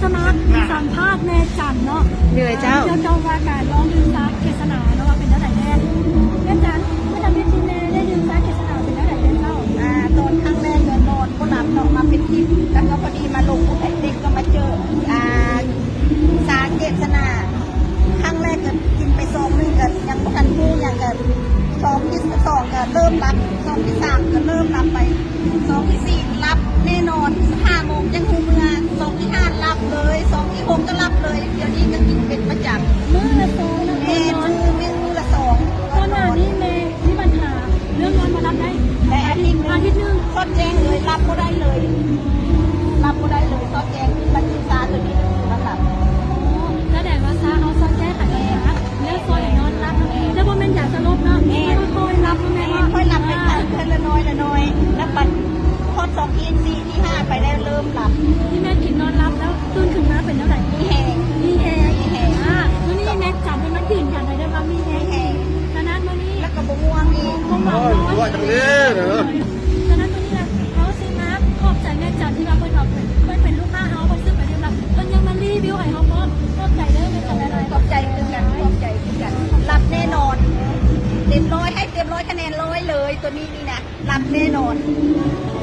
จะมาสัมภาษณ์แม่จันเนาะ เหนื่อยเจ้า เจ้าว่าการร้องดื่มซาเกษนาเนาะว่าเป็นเท่าไหร่แน่แม่จันไม่ทำให้ทีแม่ได้ดื่มซาเกษนาเป็นเท่าไหร่แน่เจ้าตอนครั้งแรกก็นอนก็หลับเนาะมาเป็นทิพย์แล้วก็พอดีมาลงไอ้เด็กก็มาเจอสาเกษนาครั้งแรกก็กินไปซองนึงก็ยังบ่ทันพูดยังก็ซองที่สองก็เริ่มรับซองที่สามก็เริ่มรับไปซองที่สี่รับแน่นอน5 โมงยังหูเมื่อซองที่5รับเลยซองที่6ก็รับเลยเดี๋ยวนี้ก็กินเป็นประจำ มื้อละสองนะ แม่ นอน มือละสอง ตอนหน้านี้แม่ที่ปัญหาเรื่องนอนมารับได้ แต่อาทิตย์ อาทิตย์นึง ทอดแจ้งเลยรับก็ได้เลยรับก็ได้เลยทอดแจ้งบัญชีซาตัวนี้มาหลับ แล้วแต่ว่าซาเอาซาแก้ไขปัญหาแล้วซอยนอนรับแล้วบ่แม่นอยากจะลบเนาะค่อยๆรับแม่ แม่ ว่า ค่อยหลับไปค่ะละน้อยละน้อยแล้วบัดทอด2 ที่ 4 ที่ 5ไปได้เริ่มหลับ ที่แม่กินนอนรับแล้วตื่นขึ้นมาเป็นเท่าไหร่ มีแหง มีแฮแล้วนี่แม่จับให้มันยืนยันได้ว่ามีแฮ มีแหง ฉะนั้นวันนี้ แล้วก็บง่วงอีก คงหวังน้อย ว่าจังเลยเหรอ ฉะนั้นวันนี้นะเขาสินะขอบใจแม่จันที่มาเปิดออกเป็นลูกค้าเขาไปซื้อไปเรียบร้อยมันยังมารีวิวให้เขาพร้อมขอบใจเด้อแม่จันอะไร ขอบใจคือกันขอบใจคือกันหลับแน่นอนเต็มร้อยให้เต็ม100 คะแนน100เลยตัวนี้นี่นะหลับแน่นอน โอ้